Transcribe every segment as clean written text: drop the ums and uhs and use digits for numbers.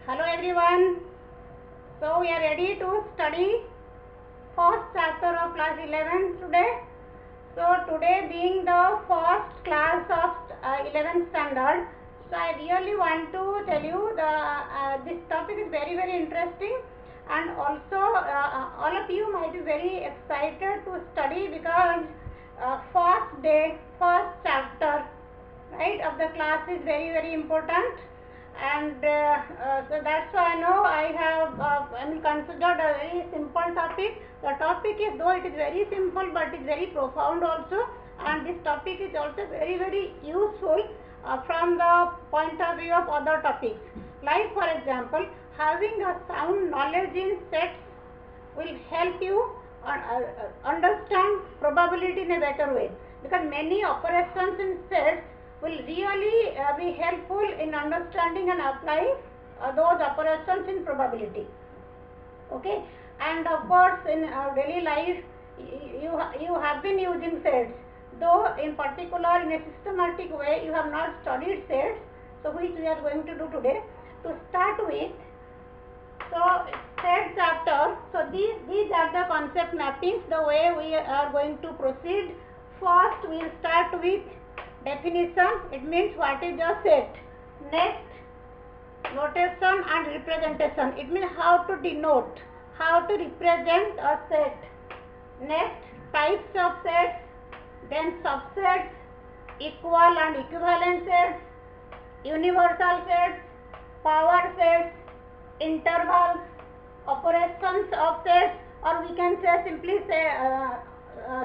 Hello everyone. So we are ready to study first chapter of class 11 today. So today being the first class of 11th standard, so I really want to tell you this topic is very interesting, and also all of you might be very excited to study because first day, first chapter, right, of the class is very important, and so that's why now I have considered a very simple topic. The topic is, though it is very simple, but it's very profound also, and this topic is also very useful from the point of view of other topics. Like for example, having a sound knowledge in sets will help you understand probability in a better way, because many operations in sets will really be helpful in understanding and applying those operations in probability. Okay, and of course in daily life you have been using sets, though in particular in a systematic way you have not studied sets, so which we are going to do today. To start with, so set chapter, so these are the concept mappings, the way we are going to proceed. First we will start with definition, it means what is a set. Next, notation and representation, it means how to denote, how to represent a set. Next, types of sets, then subsets, equal and equivalent sets, universal sets, power sets, intervals, operations of sets, or we can say simply say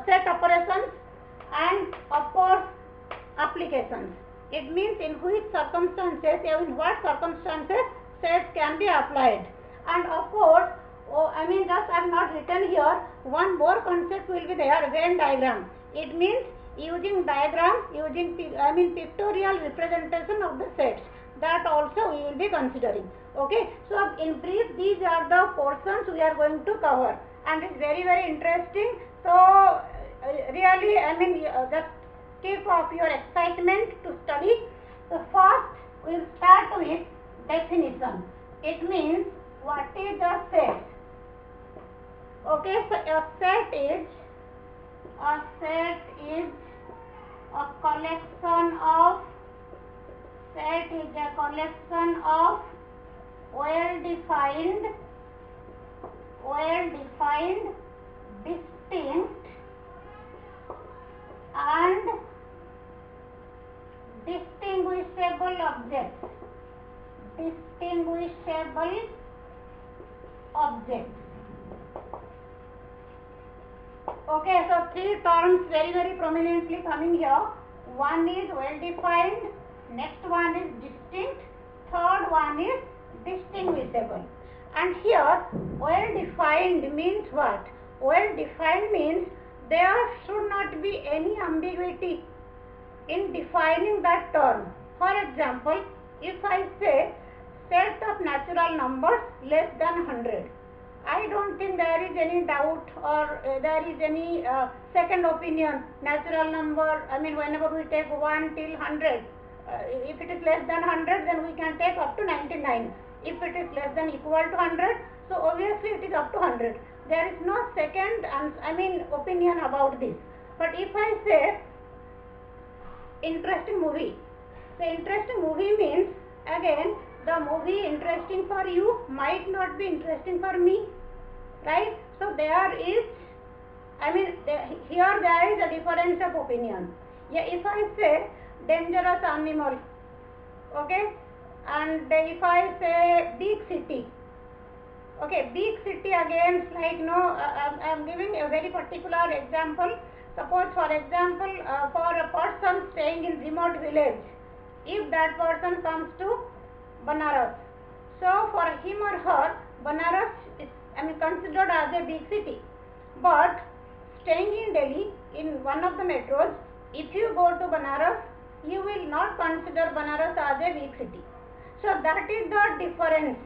set operations, and of course applications. It means in which circumstances, in what circumstances sets can be applied. And of course, just I have not written here, one more concept will be there, Venn diagram. It means using diagram, using pictorial representation of the sets. That also we will be considering. Okay, so in brief these are the portions we are going to cover, and it's very interesting. So really just keep up your excitement to study. So first we will start with definition. It means what is a set. Okay, so a set is a collection of well defined, distinct and distinguishable objects. Okay, so three terms very prominently coming here. One is well defined, next one is distinct, third one is distinguishable. And here well defined means what? Well defined means there should not be any ambiguity in defining that term. For example, if I say set of natural numbers less than 100, I don't think there is any doubt or there is any second opinion. Natural number, whenever we take 1 till 100, if it is less than 100, then we can take up to 99. If it is less than equal to 100, so obviously it is up to 100. There is no second opinion about this. But if I say interesting movie, so interesting movie means, again, the movie interesting for you might not be interesting for me, right? So there is, here there is a difference of opinion. Yeah, if I say dangerous animal, okay, and if I say big city, okay, big city again, like I am giving a very particular example. Suppose for example, for a person staying in remote village, if that person comes to Banaras, so for him or her, Banaras is considered as a big city. But staying in Delhi, in one of the metros, if you go to Banaras, you will not consider Banaras as a big city. So that is the difference.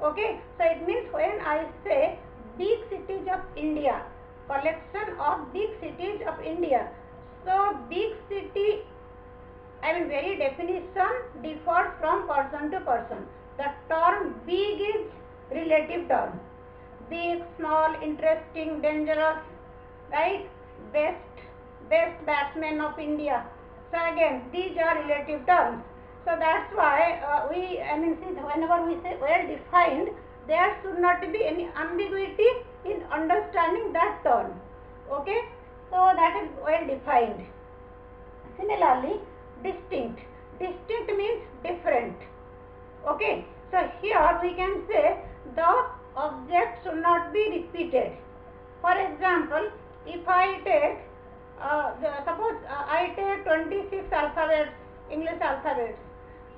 Okay, so it means when I say big cities of India, collection of big cities of India, so big city, very definition differs from person to person. The term big is relative term. Big, small, interesting, dangerous, right? Best batsman of India. So again, these are relative terms. So that's why whenever we say well defined, there should not be any ambiguity in understanding that term. Okay, so that is well defined. Similarly, distinct. Distinct means different. Okay, so here we can say the object should not be repeated. For example, if I take suppose I take 26 alphabets, English alphabets.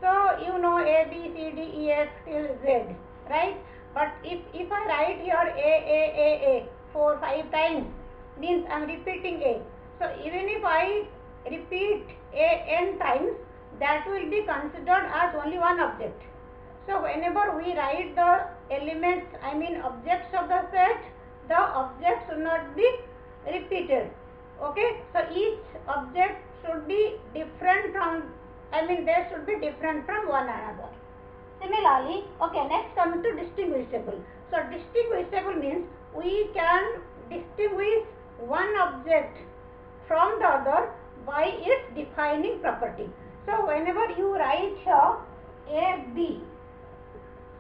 So you know A, B, C, D, E, F till Z, right? But if I write here A 4-5 times, means I am repeating A. So even if I repeat A n times, that will be considered as only one object. So whenever we write the elements, objects of the set, the object should not be repeated. Okay, so each object should be different from, they should be different from one another. Similarly, okay, next comes to distinguishable. So distinguishable means we can distinguish one object from the other by its defining property. So whenever you write here A, B,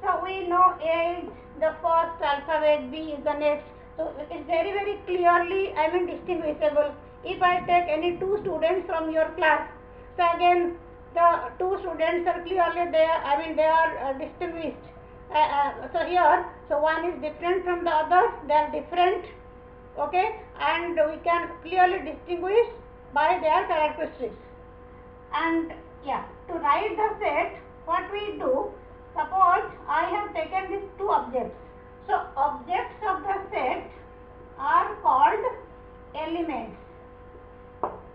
so we know A is the first alphabet, B is the next. So it is very clearly distinguishable. If I take any two students from your class, so again the two students are clearly there. They are distinguished. So here, so one is different from the others. They are different. Okay, and we can clearly distinguish by their characteristics. And yeah, to write the set, what we do? Suppose I have taken these two objects. So objects of the set are called elements,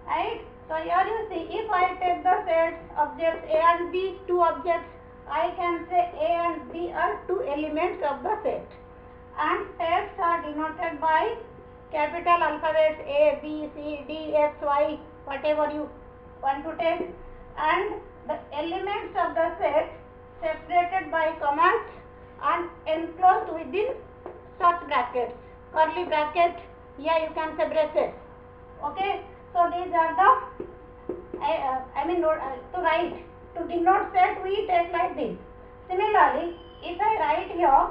right? So here you see, if I take the set objects A and B, two objects, I can say A and B are two elements of the set. And sets are denoted by capital alphabets A, B, C, D, X, Y, whatever you want to take. And the elements of the set separated by commas and enclosed within such brackets, curly bracket, here you can say braces. Okay, so these are the to write, to denote set we take like this. Similarly, if I write here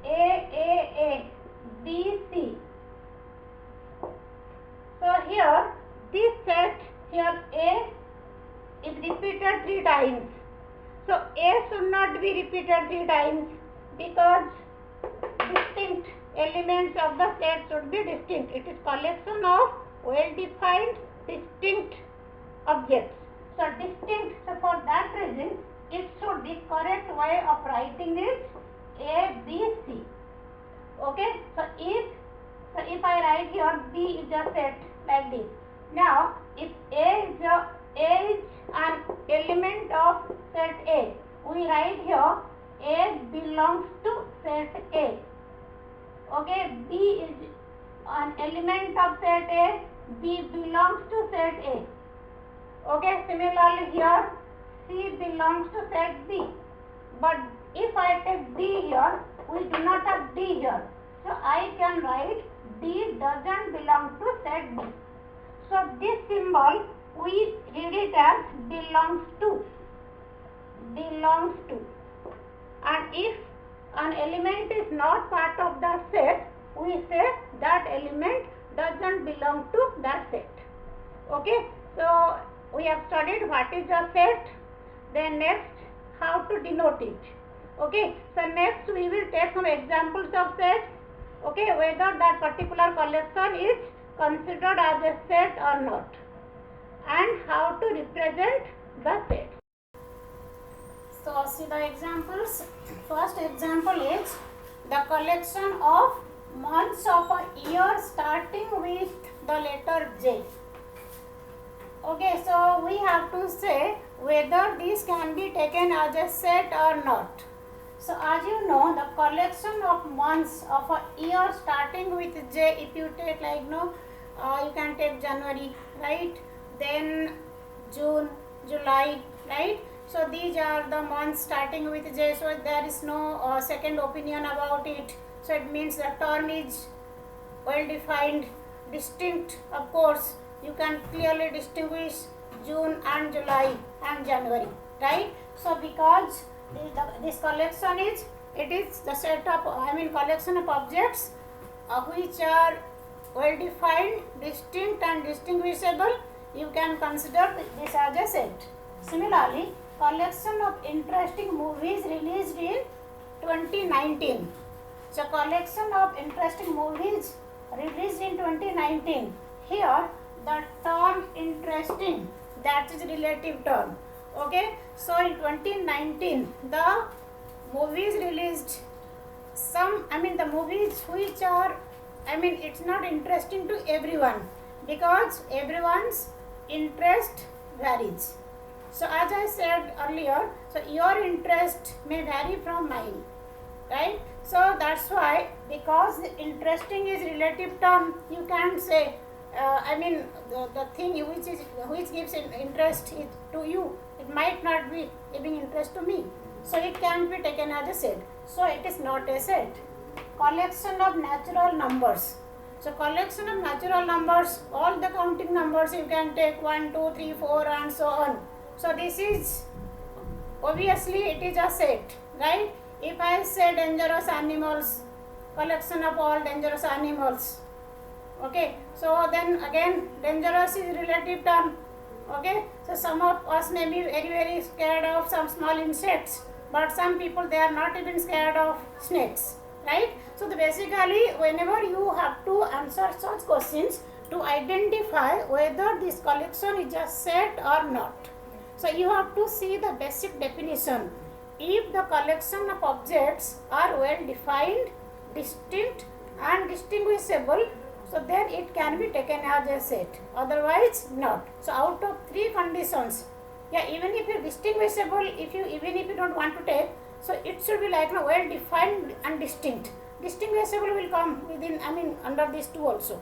A, B, C, so here this set, here A is repeated 3 times. So A should not be repeated 3 times because distinct elements of the set should be distinct. It is collection of well defined distinct objects. So distinct, so for that reason it should be correct way of writing is A, B, C. Okay, so if I write here B is a set like this. Now if A is an element of set A, we write here A belongs to set A. Okay, B is an element of set A, B belongs to set A. Okay, similarly here C belongs to set B. But if I take D here, we do not have D here. So I can write D doesn't belong to set B. So this symbol we read it as belongs to. And if an element is not part of the set, we say that element doesn't belong to that set. Okay, so we have studied what is a set. Then next, how to denote it. Okay, so next we will take some examples of sets. Okay, whether that particular collection is considered as a set or not, and how to represent the set. So see the examples. First example is the collection of months of a year starting with the letter J. Okay, so we have to say whether this can be taken as a set or not. So as you know, the collection of months of a year starting with J, if you take like you can take January, right? Then June, July, right? So these are the months starting with J, so there is no second opinion about it. So it means the term is well defined, distinct. Of course, you can clearly distinguish June and July and January, right? So because this collection is, it is the set of, collection of objects which are well defined, distinct and distinguishable, you can consider this as a set. Similarly, collection of interesting movies released in 2019. So collection of interesting movies released in 2019. Here the term interesting, that is relative term. Okay, so in 2019 the movies released, the movies which are, it's not interesting to everyone, because everyone's interest varies. So as I said earlier, so your interest may vary from mine, right? So that's why, because interesting is relative term, you can't say, the thing which gives interest to you, it might not be giving interest to me. So it can be taken as a set. So it is not a set. Collection of natural numbers. So collection of natural numbers, all the counting numbers you can take 1, 2, 3, 4 and so on. So this is, obviously it is a set, right? If I say dangerous animals, collection of all dangerous animals, okay, so then again dangerous is relative term, okay. So some of us may be very scared of some small insects, but some people, they are not even scared of snakes, right? So basically whenever you have to answer such questions to identify whether this collection is a set or not, so you have to see the basic definition. If the collection of objects are well defined, distinct and distinguishable, so then it can be taken as a set, otherwise not. So out of 3 conditions, even if you distinguishable, even if you don't want to take, so it should be like well defined and distinct. Distinguishable will come within, under these 2 also.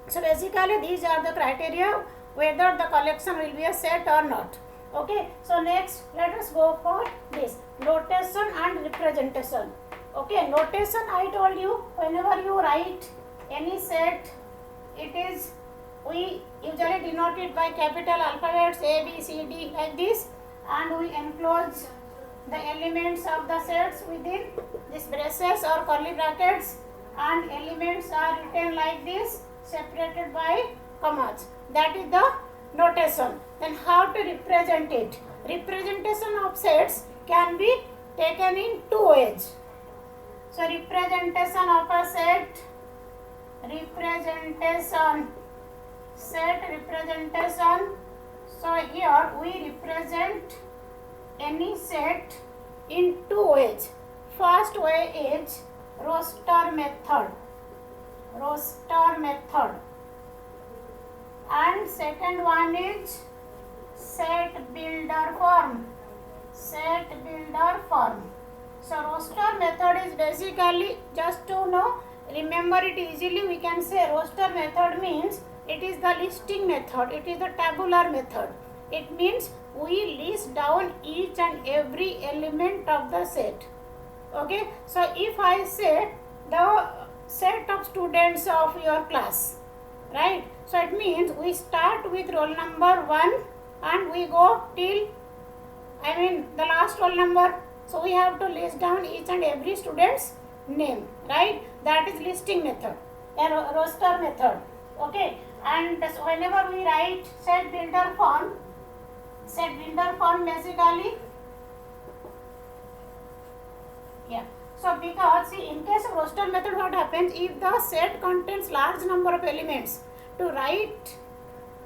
So basically these are the criteria whether the collection will be a set or not. Okay, so next let us go for this notation and representation. Okay, notation, I told you, whenever you write any set, it is, we usually denote it by capital alphabets A, B, C, D like this, and we enclose the elements of the sets within these braces or curly brackets, and elements are written like this, separated by commas. That is the notation. Then how to represent it? Representation of sets can be taken in 2 ways. So representation of a set, representation. So here we represent any set in 2 ways. First way is roster method, and second one is set builder form. So roster method is basically, just to know, remember it easily, we can say roster method means it is the listing method, it is the tabular method. It means we list down each and every element of the set. Okay, so if I say the set of students of your class, right? So it means we start with roll number 1 and we go till, the last roll number. So we have to list down each and every student's name, right? That is listing method, a roster method. Okay, and so whenever we write set builder form basically, so because see, in case of roster method, what happens, if the set contains large number of elements, to write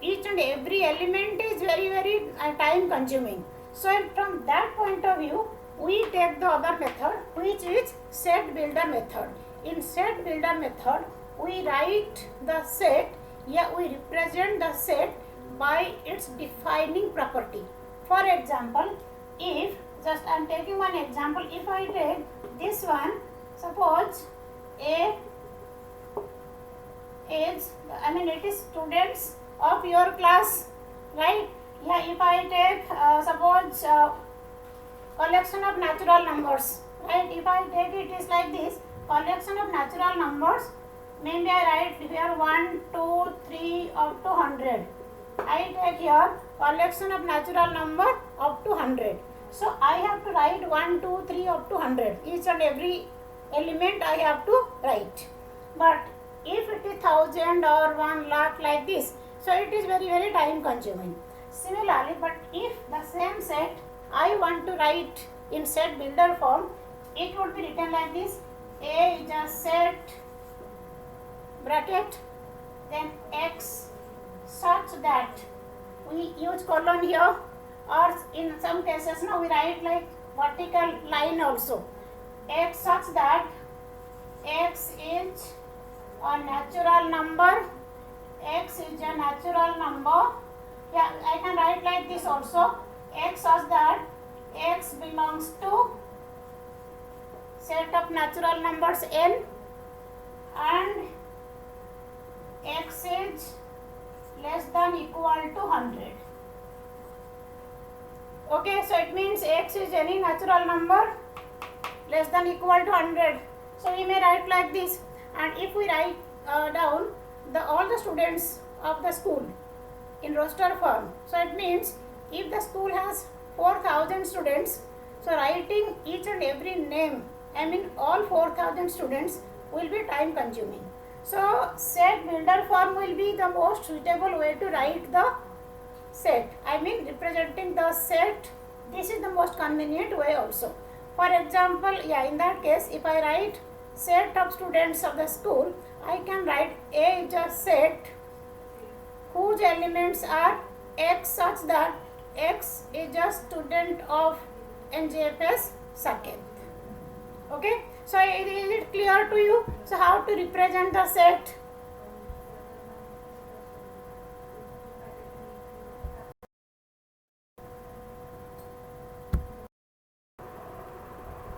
each and every element is very time consuming. So from that point of view, we take the other method, which is set builder method. In set builder method, we write the set, we represent the set by its defining property. For example, if, just I am taking one example, if I take this one, suppose A is, it is students of your class, right? Yeah, if I take suppose collection of natural numbers, right? If I take it is like this, collection of natural numbers. Maybe I write here 1, 2, 3 up to 100. I take here collection of natural number up to 100. So I have to write 1, 2, 3 up to 100. Each and every element I have to write. But if it is 1000 or 1 lakh like this, so it is very time consuming. Similarly, but if the same set I want to write in set builder form, it would be written like this: A is a set bracket, then X, such that we use colon here, or in some cases now we write like vertical line also. X such that X is a natural number. X is a natural number. Yeah, I can write like this also. X such that X belongs to set of natural numbers n, and X is less than equal to 100. Okay, so it means X is any natural number less than equal to 100. So we may write like this. And if we write down all the students of the school in roster form, so it means if the school has 4000 students, so writing each and every name, I mean all 4000 students, will be time consuming. So set builder form will be the most suitable way to write the set, I mean representing the set. This is the most convenient way also. For example, yeah, in that case, if I write set of students of the school, I can write A is a set whose elements are X such that X is a student of NJFS Saket. Okay, so is it clear to you? So how to represent the set?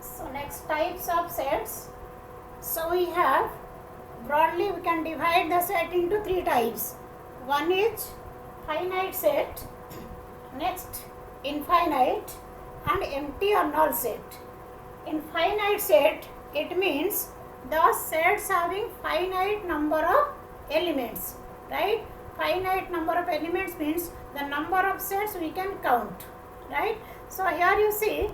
So next types of sets. So we have, broadly we can divide the set into 3 types. One is finite set, next infinite, and empty or null set. In finite set, it means the sets having finite number of elements, right? Finite number of elements means the number of sets we can count, right? So here you see,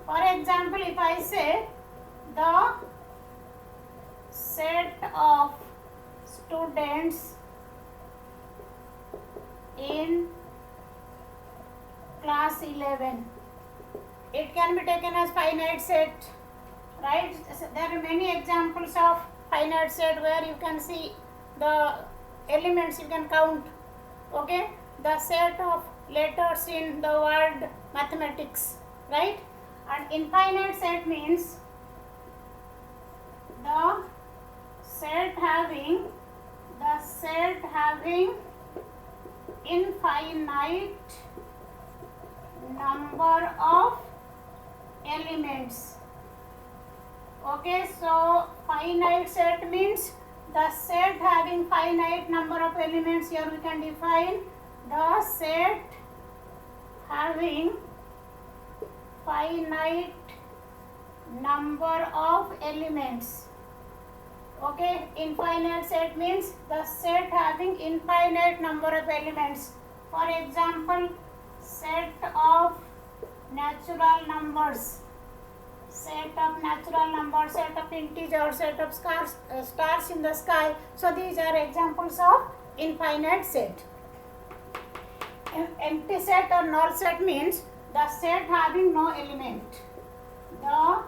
for example, if I say the set of students in class 11, it can be taken as finite set, right? There are many examples of finite set where you can see the elements you can count. Okay, the set of letters in the word mathematics, right? And infinite set means the set having infinite number of elements. Okay, so finite set means the set having finite number of elements. Here we can define the set having finite number of elements. Okay, infinite set means the set having infinite number of elements. For example, set of natural numbers, set of integers, set of stars in the sky. So these are examples of infinite set. Empty set or null set means the set having no element. The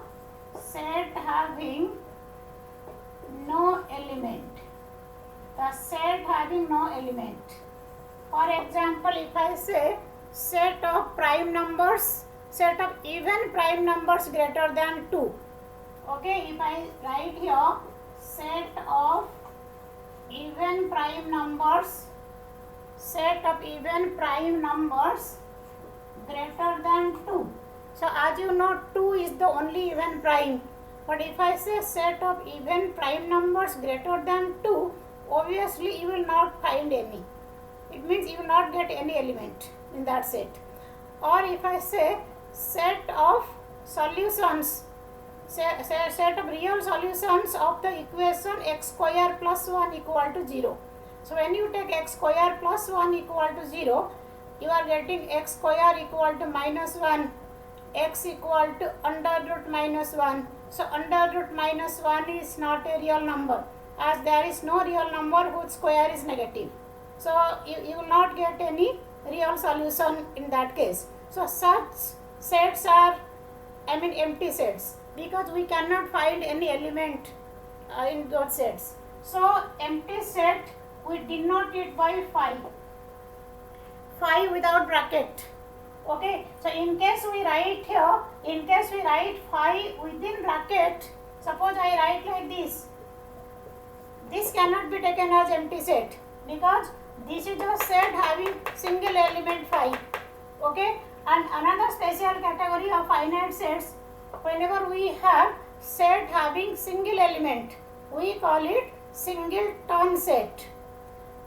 set having no element. The set having no element. For example, if I say set of prime numbers, set of even prime numbers greater than 2. Okay, if I write here set of even prime numbers, set of even prime numbers greater than 2. So as you know, 2 is the only even prime. But if I say set of even prime numbers greater than 2, obviously you will not find any. it means you will not get any element in that set. Or if I say set of solutions, set of real solutions of the equation x square plus 1 equal to 0. So when you take x square plus 1 equal to 0, you are getting x square equal to minus 1, x equal to under root minus 1. So under root minus 1 is not a real number, as there is no real number whose square is negative. So you will not get any real solution in that case. So such sets are empty sets, because we cannot find any element in those sets. So empty set we denote it by phi without bracket. Okay, so in case we write phi within bracket, suppose I write like this cannot be taken as empty set, because this is a set having single element phi. Okay, and another special category of finite sets, whenever we have set having single element, we call it singleton set.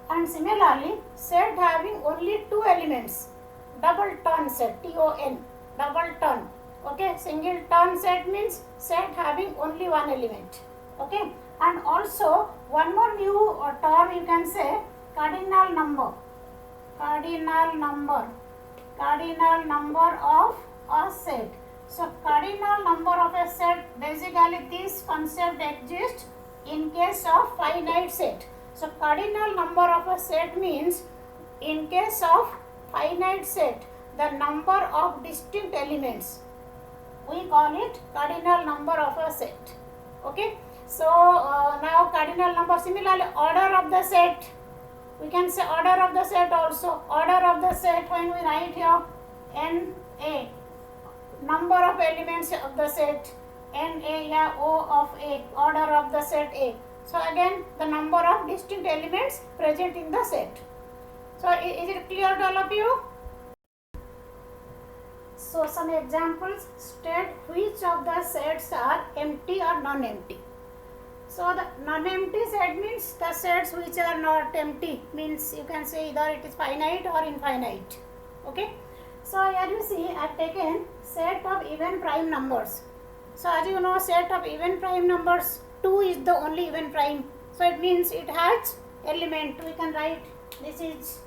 And similarly, set having only two elements, doubleton set, T-O-N, doubleton. Okay, singleton set means set having only one element. Okay, and also one more new term you can say, cardinal number of a set. So cardinal number of a set, basically this concept exists in case of finite set. So cardinal number of a set means in case of finite set, the number of distinct elements, we call it cardinal number of a set. Okay, so now cardinal number, similarly order of the set, we can say order of the set also. Order of the set, when we write here NA, number of elements of the set, NA या O of A, order of the set A. So again the number of distinct elements present in the set. So is it clear to all of you? So some examples state which of the sets are empty or non-empty. So the non-empty set means the sets which are not empty, means you can say either it is finite or infinite. Okay. So here you see I have taken set of even prime numbers. So as you know, set of even prime numbers, 2 is the only even prime. So it means it has element. We can write this is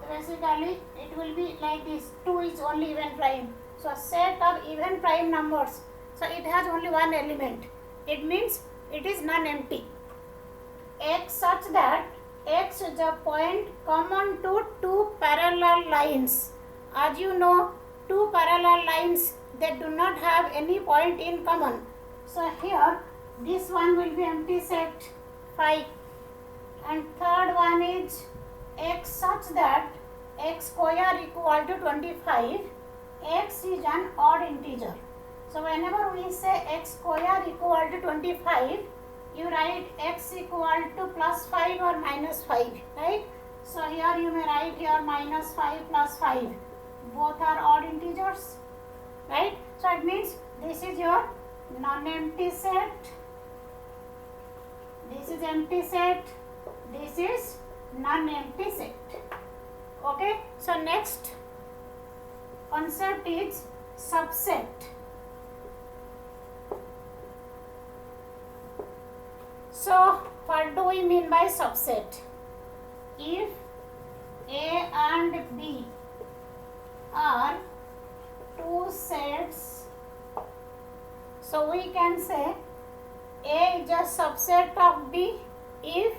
basically it will be like this, 2 is only even prime. So a set of even prime numbers, so it has only one element. It means it is non-empty. X such that X is a point common to two parallel lines. As you know, two parallel lines, they do not have any point in common. So here this one will be empty set phi, and third one is X such that X square equal to 25. X is an odd integer. So whenever we say X square equal to 25, you write X equal to plus 5 or minus 5, right? So here you may write here minus 5 plus 5. Both are odd integers, right? So it means this is your non-empty set, this is empty set, this is non-empty set. Okay, so next concept is subset. So what do we mean by subset? If A and B are two sets, so we can say A is a subset of B if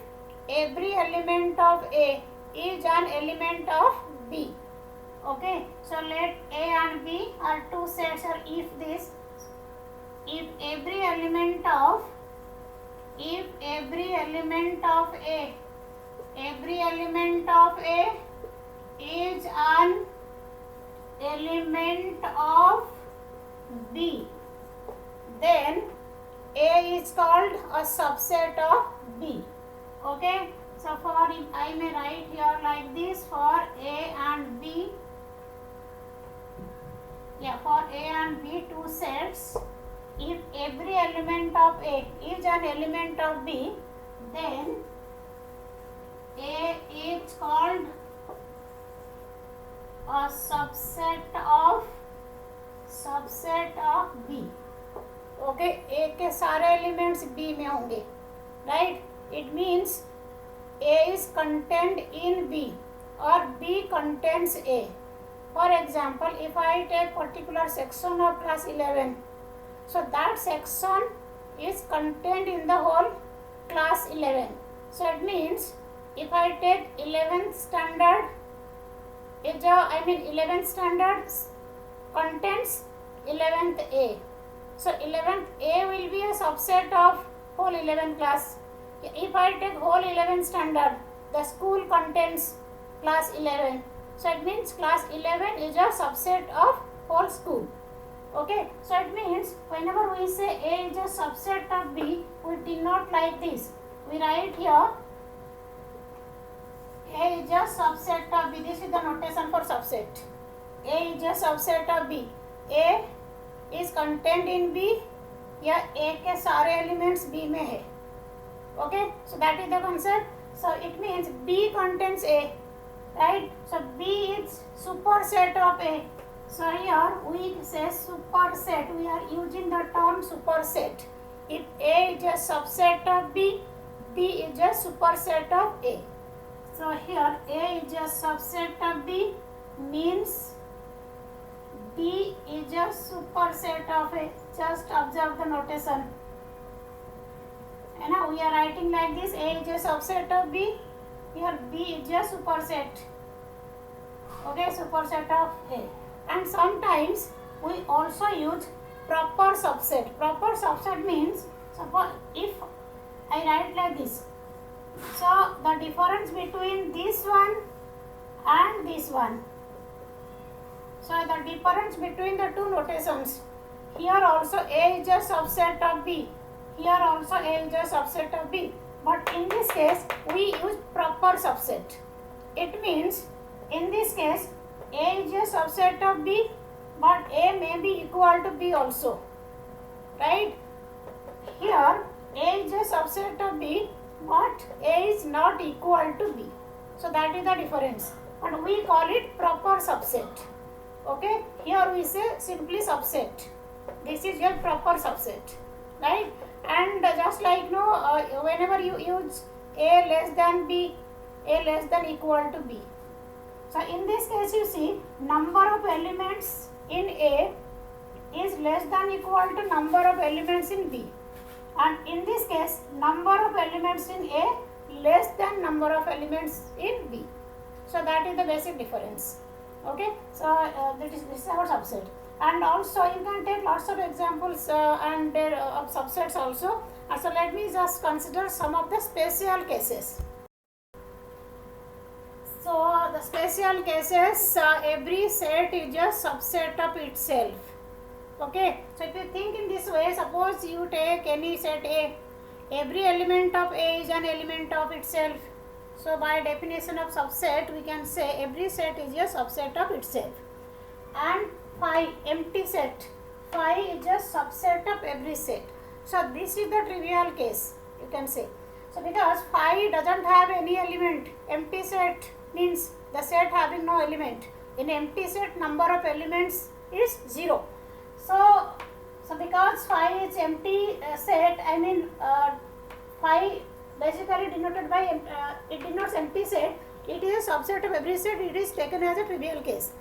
every element of A is an element of B. Okay, so let A and B are two sets, or if every element of A is an element of B, then A is called a subset of B. Okay, so for I may write here like this, for A and B, for A and B two sets, if every element of A is an element of B, then A is called a subset of B. Okay, A के सारे elements B में होंगे, right. It means A is contained in B और B contains A. For example, if I take particular section of class 11, so that section is contained in the whole class 11. So it means if I take 11th standard, 11th standard contains 11th A. So 11th A will be a subset of whole 11th class. If I take whole 11th standard, the school contains class 11. So it means class 11 is a subset of whole school. Okay, so it means whenever we say A is a subset of B, we denote like this. We write here A is a subset of B. This is the notation for subset. A is a subset of B. A is contained in B. या A के सारे elements B में है. Okay, so that is the concept. So it means B contains A, right? So B is superset of A. So here we say superset. We are using the term superset. If A is a subset of B, B is a superset of A. So here A is a subset of B means B is a superset of A. Just observe the notation. And now we are writing like this: A is a subset of B. Here B is a superset. Okay, superset of A. And sometimes we also use proper subset. Proper subset means, suppose if I write like this, so the difference between this one and this one, so the difference between the two notations, here also A is a subset of B, here also A is a subset of B, but in this case we use proper subset. It means in this case A is a subset of B, but A may be equal to B also, right? Here A is a subset of B, but A is not equal to B. So that is the difference. And we call it proper subset. Okay? Here we say simply subset. This is your proper subset, right? And just like whenever you use A less than B, A less than equal to B. So in this case you see number of elements in A is less than equal to number of elements in B. And in this case number of elements in A less than number of elements in B. So that is the basic difference. Okay, so this is our subset. And also you can take lots of examples and of subsets also. So let me just consider some of the special cases. So the special cases, every set is a subset of itself. Okay, so if you think in this way, suppose you take any set A, every element of A is an element of itself. So by definition of subset, we can say every set is a subset of itself. And phi, empty set, phi is a subset of every set. So this is the trivial case, you can say. So because phi doesn't have any element, empty set means the set having no element. In empty set, number of elements is 0. So because phi is empty set, phi basically denoted by it denotes empty set. It is a subset of every set. It is taken as a trivial case,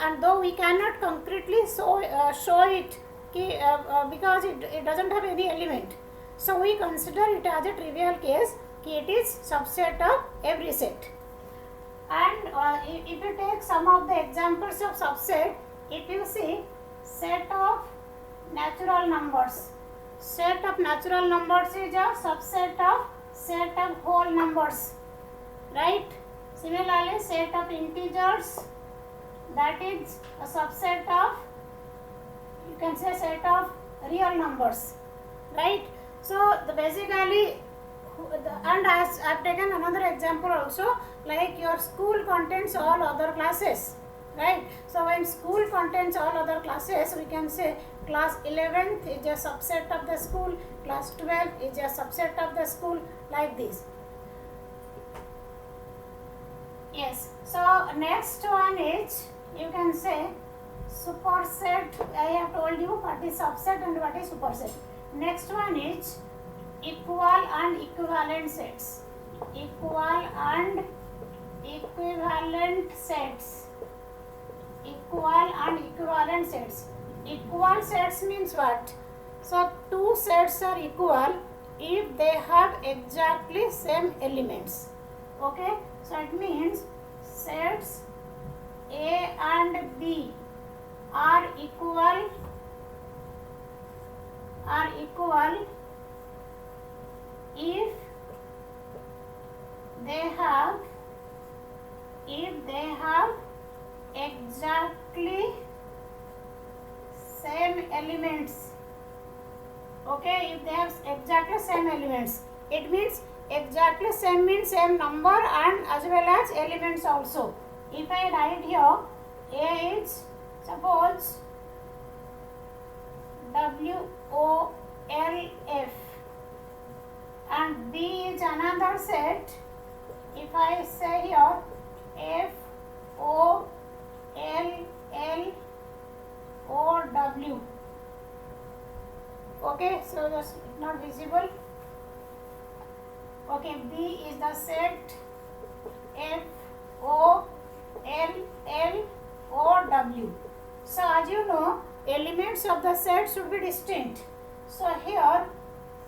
and though we cannot concretely show it because it doesn't have any element, so we consider it as a trivial case. It is subset of every set. And if you take some of the examples of subset, if you see set of natural numbers. Set of natural numbers is a subset of set of whole numbers, right? Similarly, set of integers, that is a subset of, you can say, set of real numbers, right? So the basically, and as I have taken another example also, like your school contains all other classes, right? So when school contains all other classes, we can say class 11th is a subset of the school, class 12 is a subset of the school, like this. Yes. So next one is, you can say, superset. I have told you what is subset and what is superset. Next one is equal and equivalent sets. Equal and equivalent sets. Equal and equivalent sets. Equal sets means what? So two sets are equal if they have exactly same elements. Okay, so it means sets A and B are equal if they have exactly same elements. Okay, if they have exactly same elements, it means exactly same means same number and as well as elements also. If I write here, A is, suppose, WOLF and B is another set. If I say here FOLLOW, okay, so that's not visible. Okay, B is the set FOLLOW. So as you know, elements of the set should be distinct. So here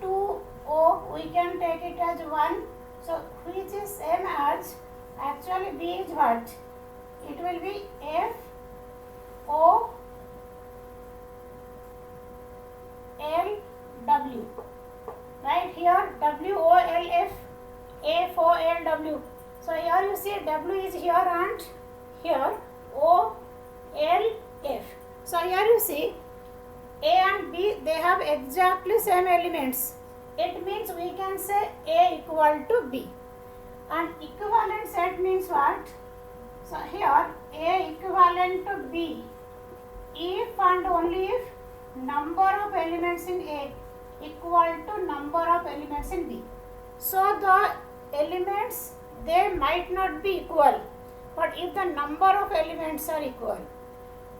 2O, we can take it as 1. So which is same as, actually B is what? It will be FOLLW. Right here WOLF, FOLW. So here you see W is here and here OLF. So here you see A and B, they have exactly same elements. It means we can say A equal to B. And equivalent set means what? So here A equivalent to B if and only if number of elements in A equal to number of elements in B. So the elements, they might not be equal, but if the number of elements are equal.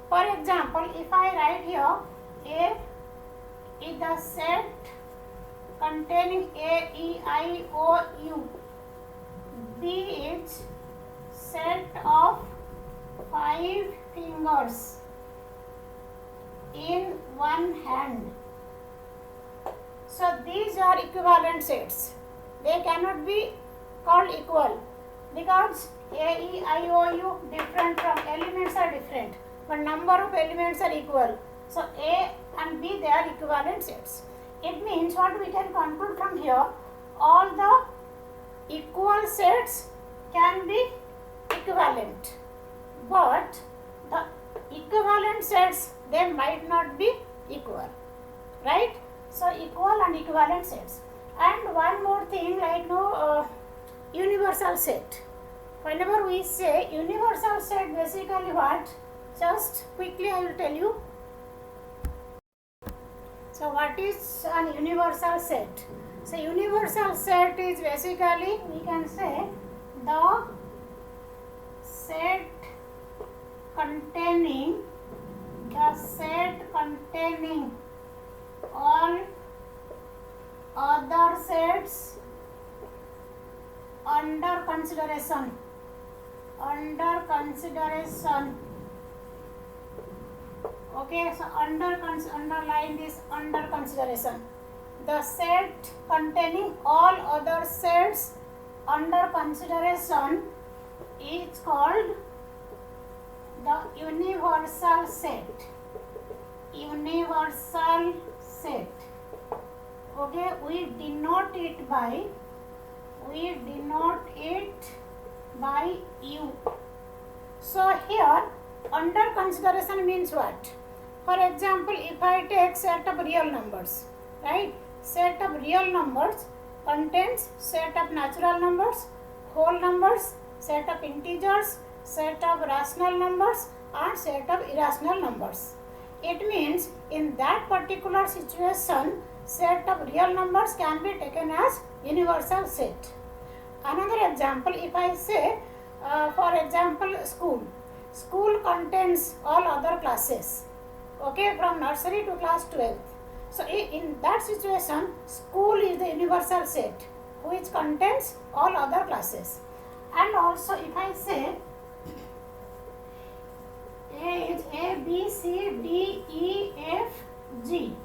For example, if I write here A is the set containing A, E, I, O, U. B is set of 5 fingers in one hand. So these are equivalent sets. They cannot be called equal because A, E, I, O, U different from elements are different, but number of elements are equal. So A and B, they are equivalent sets. It means what we can conclude from here, all the equal sets can be equivalent, but the equivalent sets, they might not be equal, right? So equal and equivalent sets. And one more thing, like universal set. Whenever we say universal set, basically what? Just quickly I will tell you. So what is an universal set? So universal set is basically, we can say, the set containing all other sets under consideration. Okay, so underline this, under consideration. The set containing all other sets under consideration is called the universal set. Universal set. Okay, we denote it by U. So here under consideration means what? For example, if I take set of real numbers, right? Set of real numbers contains set of natural numbers, whole numbers, set of integers, set of rational numbers and set of irrational numbers. It means in that particular situation, set of real numbers can be taken as universal set. Another example, if I say For example, school contains all other classes, okay, from nursery to class 12th. So in that situation, school is the universal set which contains all other classes. And also if I say A is A, B, C, D, E, F, G,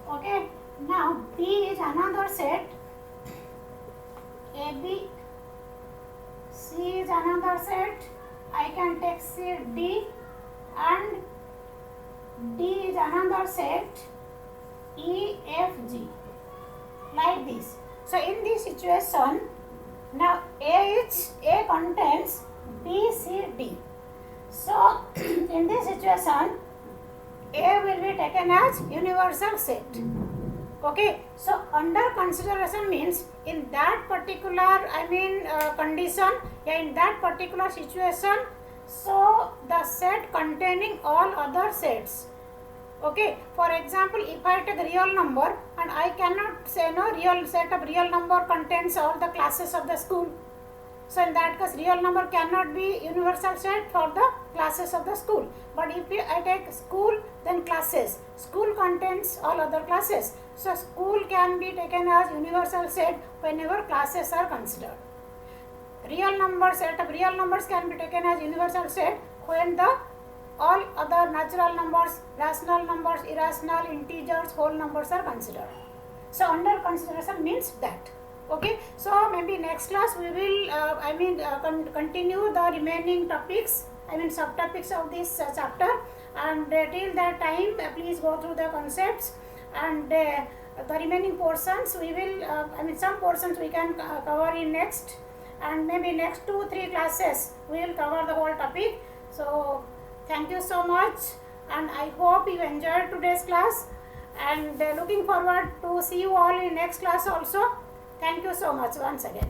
okay. Now B is another set, A, B, C is another set, I can take C, D, and D is another set, E, F, G, like this. So in this situation, now A contains B, C, D. So in this situation, A will be taken as universal set. Okay, so under consideration means in that particular condition, in that particular situation, so the set containing all other sets. Okay, for example, if I take a real number and I cannot say no, real set of real number contains all the classes of the school. So in that case, real number cannot be universal set for the classes of the school. But if I take school, then classes. School contains all other classes. So school can be taken as universal set whenever classes are considered. Real number set of real numbers can be taken as universal set when the all other natural numbers, rational numbers, irrational, integers, whole numbers are considered. So under consideration means that. Okay, so maybe next class we will continue the remaining topics, subtopics of this chapter, and till that time please go through the concepts, and the remaining portions we will some portions we can cover in next, and maybe next 2-3 classes we will cover the whole topic. So thank you so much, and I hope you enjoyed today's class, and looking forward to see you all in next class also. Thank you so much once again.